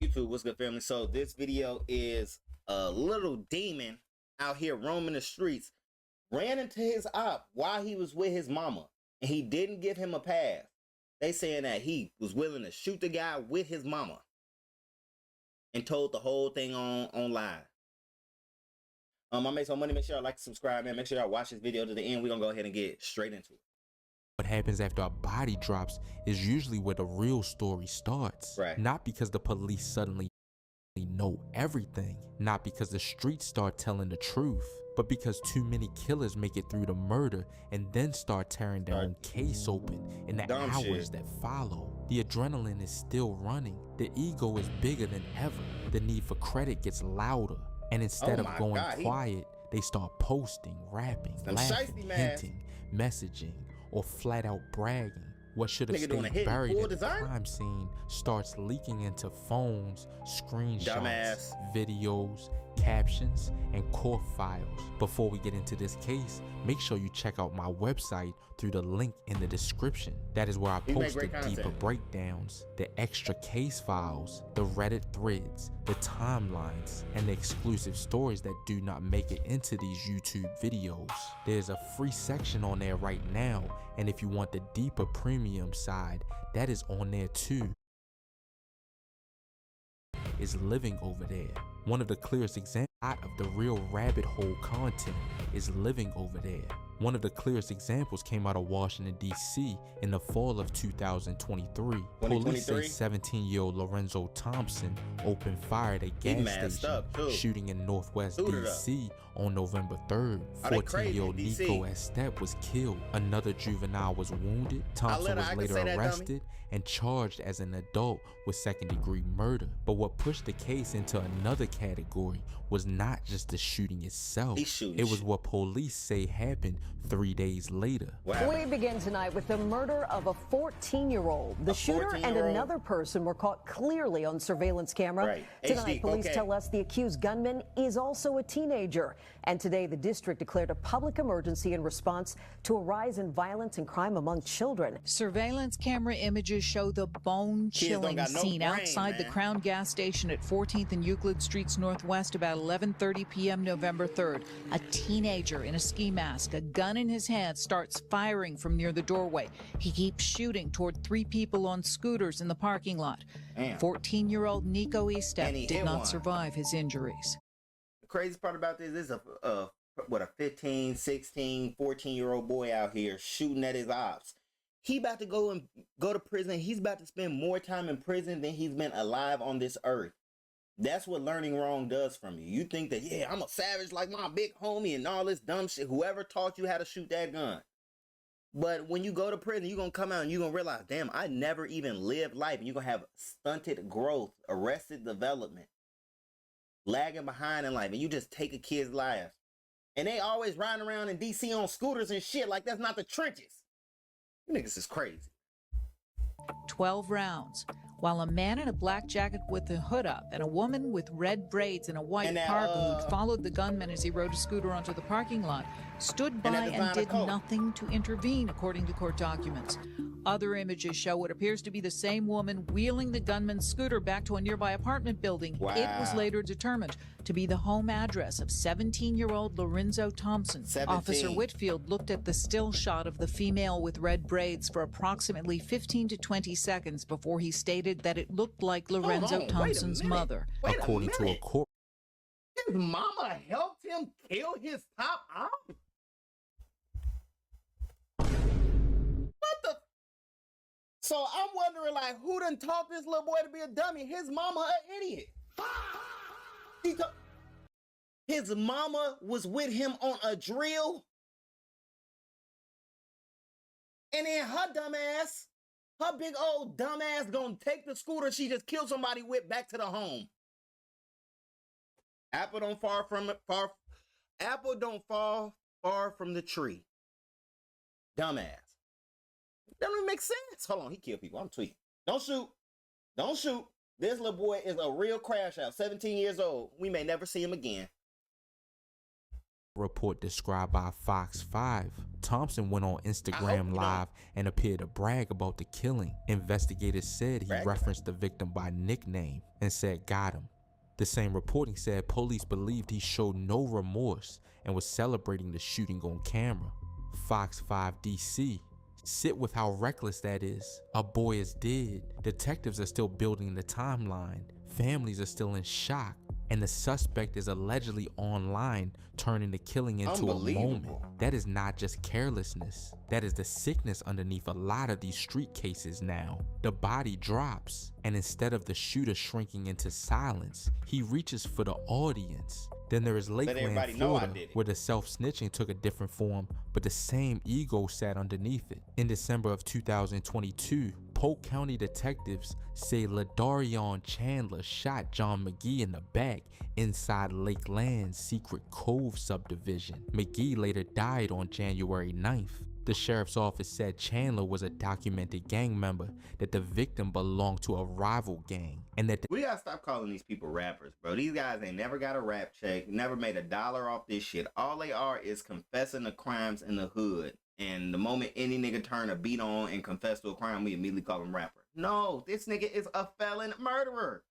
YouTube, what's good, family? So this video is a little demon out here roaming the streets, ran into his op while he was with his mama, and he didn't give him a pass. They saying that he was willing to shoot the guy with his mama and told the whole thing on live. I made some money. Make sure y'all like, subscribe, man. Make sure y'all watch this video to the end. We're gonna go ahead and get straight into it. What happens after a body drops is usually where the real story starts. Right. Not because the police suddenly know everything, not because the streets start telling the truth, but because too many killers make it through the murder and then start tearing their own case open in the hours that follow. The adrenaline is still running. The ego is bigger than ever. The need for credit gets louder. And instead of going quiet, they start posting, rapping, laughing, hinting, messaging, or flat out bragging. What should have stayed buried at the crime scene starts leaking into phones, screenshots, videos, captions, and court files. Before we get into this case, make sure you check out my website through the link in the description. That is where I post the deeper breakdowns, the extra case files, the Reddit threads, the timelines, and the exclusive stories that do not make it into these YouTube videos. There's a free section on there right now, and if you want the deeper premium side, that is on there too. Is living over there. One of the clearest examples of the real rabbit hole content is living over there. One of the clearest examples came out of Washington, D.C. in the fall of 2023. Police say 17-year-old Lorenzo Thompson opened fire at a gas station, shooting in Northwest D.C. on November 3rd. 14-year-old Nico Estep was killed. Another juvenile was wounded. Thompson was later arrested and charged as an adult with second-degree murder. But what pushed the case into another category was not just the shooting itself. It was what police say happened 3 days later. Wow. We begin tonight with the murder of a 14-year-old. The shooter and another person were caught clearly on surveillance camera. Tonight, police tell us the accused gunman is also a teenager. And today, the district declared a public emergency in response to a rise in violence and crime among children. Surveillance camera images show the bone-chilling scene outside the Crown gas station at 14th and Euclid Streets Northwest about 11:30 p.m. November 3rd. A teenager in a ski mask, a gun in his hand, starts firing from near the doorway. He keeps shooting toward three people on scooters in the parking lot. 14-year-old Nico Estep did not survive his injuries. The crazy part about this is a 15, 16, 14-year-old boy out here shooting at his ops. He about to go to prison. He's about to spend more time in prison than he's been alive on this earth. That's what learning wrong does from you. You think that, yeah, I'm a savage like my big homie and all this dumb shit. Whoever taught you how to shoot that gun. But when you go to prison, you're going to come out and you're going to realize, damn, I never even lived life. And you're going to have stunted growth, arrested development, lagging behind in life. And you just take a kid's life. And they always riding around in D.C. on scooters and shit like that's not the trenches. You niggas is crazy. 12 rounds. While a man in a black jacket with the hood up and a woman with red braids and a white cargo who followed the gunman as he rode a scooter onto the parking lot stood by and did nothing to intervene, according to court documents. Other images show what appears to be the same woman wheeling the gunman's scooter back to a nearby apartment building. Wow. It was later determined to be the home address of 17-year-old Lorenzo Thompson. 17. Officer Whitfield looked at the still shot of the female with red braids for approximately 15 to 20 seconds before he stated that it looked like Lorenzo Thompson's mother. According to a court, his mama helped him kill his top op? What the? So I'm wondering, like, who done taught this little boy to be a dummy? His mama an idiot. His mama was with him on a drill. And then her dumb ass, her big old dumb ass gonna take the scooter she just killed somebody with back to the home. Apple don't fall far from the tree. Dumbass. That don't even make sense. Hold on, he killed people. I'm tweeting. Don't shoot. Don't shoot. This little boy is a real crash out. 17 years old. We may never see him again. report described by Fox 5, Thompson went on Instagram Live and appeared to brag about the killing. Investigators said he referenced the victim by nickname and said got him. The same reporting said police believed he showed no remorse and was celebrating the shooting on camera. Fox 5 DC, sit with how reckless that is. A boy is dead. Detectives are still building the timeline. Families are still in shock. And the suspect is allegedly online, turning the killing into a moment. That is not just carelessness. That is the sickness underneath a lot of these street cases now. The body drops, and instead of the shooter shrinking into silence, he reaches for the audience. Then there is Lakeland, Florida, where the self-snitching took a different form, but the same ego sat underneath it. In December of 2022, Polk County detectives say LaDarion Chandler shot John McGee in the back inside Lakeland's Secret Cove subdivision. McGee later died on January 9th. The sheriff's office said Chandler was a documented gang member, that the victim belonged to a rival gang, and that we gotta stop calling these people rappers, bro. These guys ain't never got a rap check, never made $1 off this shit. All they are is confessing the crimes in the hood. And the moment any nigga turn a beat on and confess to a crime, we immediately call him rapper. No, this nigga is a felon murderer.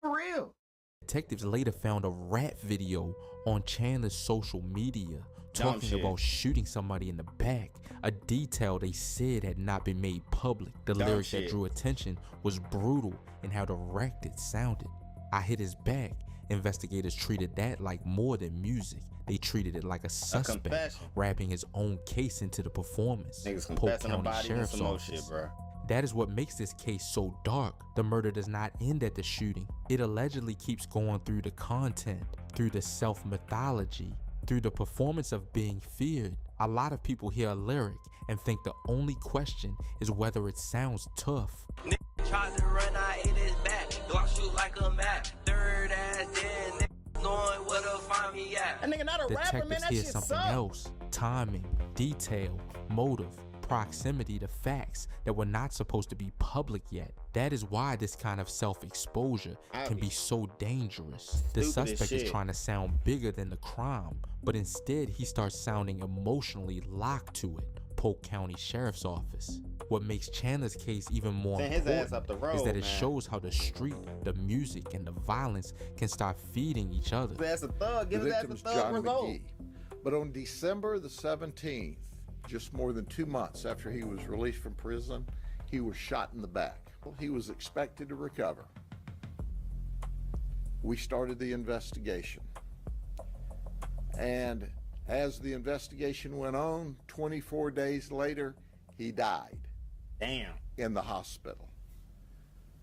For real. Detectives later found a rap video on Chandler's social media talking about shooting somebody in the back, a detail they said had not been made public. The lyric that drew attention was brutal in how direct it sounded. I hit his back. Investigators treated that like more than music. They treated it like a suspect wrapping his own case into the performance. Polk County Sheriff's Office. Shit, that is what makes this case so dark. The murder does not end at the shooting. It allegedly keeps going through the content, through the self-mythology, through the performance of being feared. A lot of people hear a lyric and think the only question is whether it sounds tough. Tried to run, I ate his back. Glock shoot like a mat. Third ass dead, knowing where to find me at. That nigga not a rapper, man. That hear shit something else. Timing, detail, motive, proximity to facts that were not supposed to be public yet. That is why this kind of self-exposure can be so dangerous. The suspect is trying to sound bigger than the crime, but instead he starts sounding emotionally locked to it. Polk County Sheriff's Office. What makes Chandler's case even more important is that it shows how the street, the music, and the violence can start feeding each other. That's a thug. Give that was John McGee. But on December the 17th, just more than 2 months after he was released from prison, he was shot in the back. He was expected to recover. We started the investigation. And as the investigation went on, 24 days later, he died. Damn. In the hospital.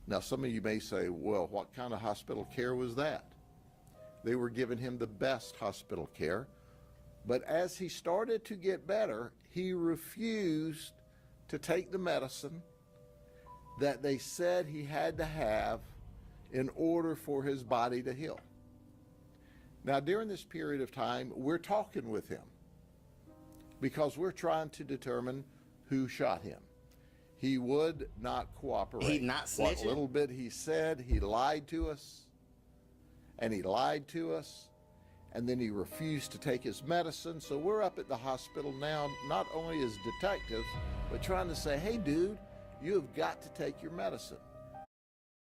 Now, some of you may say, well, what kind of hospital care was that? They were giving him the best hospital care. But as he started to get better, he refused to take the medicine that they said he had to have in order for his body to heal. Now, during this period of time, we're talking with him because we're trying to determine who shot him. He would not cooperate. He not snitching? What little bit he said, he lied to us, and he lied to us, and then he refused to take his medicine. So we're up at the hospital now, not only as detectives, but trying to say, hey, dude, you have got to take your medicine.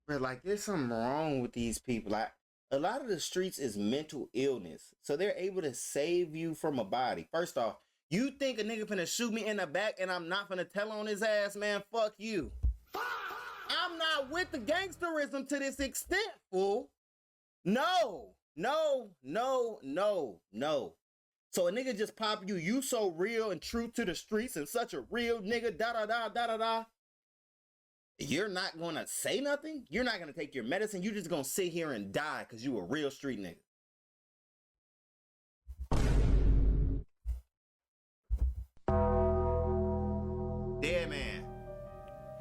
But like, there's something wrong with these people. Like, a lot of the streets is mental illness, so they're able to save you from a body. First off, you think a nigga finna shoot me in the back and I'm not finna tell on his ass, man? Fuck you. I'm not with the gangsterism to this extent, fool. No. So a nigga just pop you. You so real and true to the streets and such a real nigga, da-da-da. You're not gonna say nothing? You're not gonna take your medicine? You're just gonna sit here and die because you a real street nigga. Yeah, man.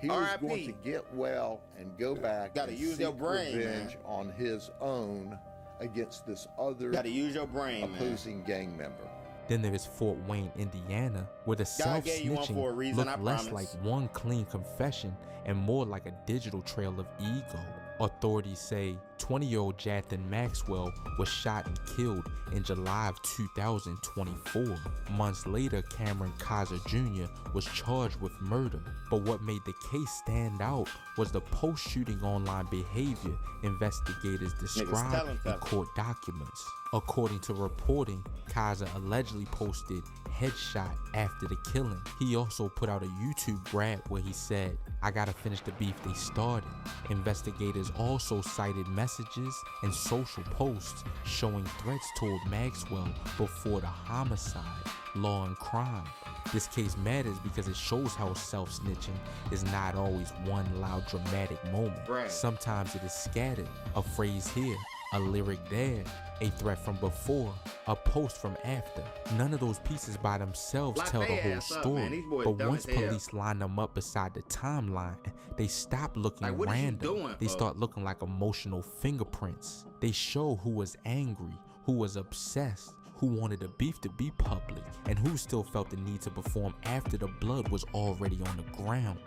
He was going to get well and go back and use your brain, revenge on his own against this other opposing gang member. Then there is Fort Wayne, Indiana, where the self-snitching looked less like one clean confession and more like a digital trail of ego. Authorities say 20-year-old Jathan Maxwell was shot and killed in July of 2024. Months later, Cameron Kaiser Jr. was charged with murder. But what made the case stand out was the post-shooting online behavior investigators described in court documents. According to reporting, Kaiser allegedly posted headshot after the killing. He also put out a YouTube rap where he said, "I gotta finish the beef they started." Investigators also cited messages and social posts showing threats toward Maxwell before the homicide. Law and crime. This case matters because it shows how self-snitching is not always one loud dramatic moment. Right. Sometimes it is scattered, a phrase here, a lyric there, a threat from before, a post from after. None of those pieces by themselves tell the whole story. But once police line them up beside the timeline, they stop looking random. They start looking like emotional fingerprints. They show who was angry, who was obsessed, who wanted the beef to be public, and who still felt the need to perform after the blood was already on the ground.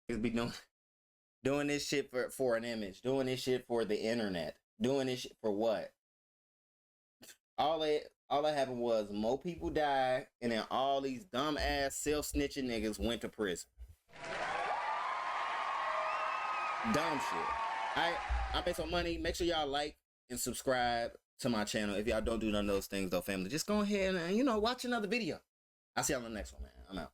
Be doing this shit for an image, doing this shit for the internet, doing this shit for what? All that happened was more people died, and then all these dumb ass self-snitching niggas went to prison. Dumb shit. I made some money. Make sure y'all like and subscribe to my channel. If y'all don't do none of those things though, family, just go ahead and watch another video. I'll see y'all on the next one, man. I'm out.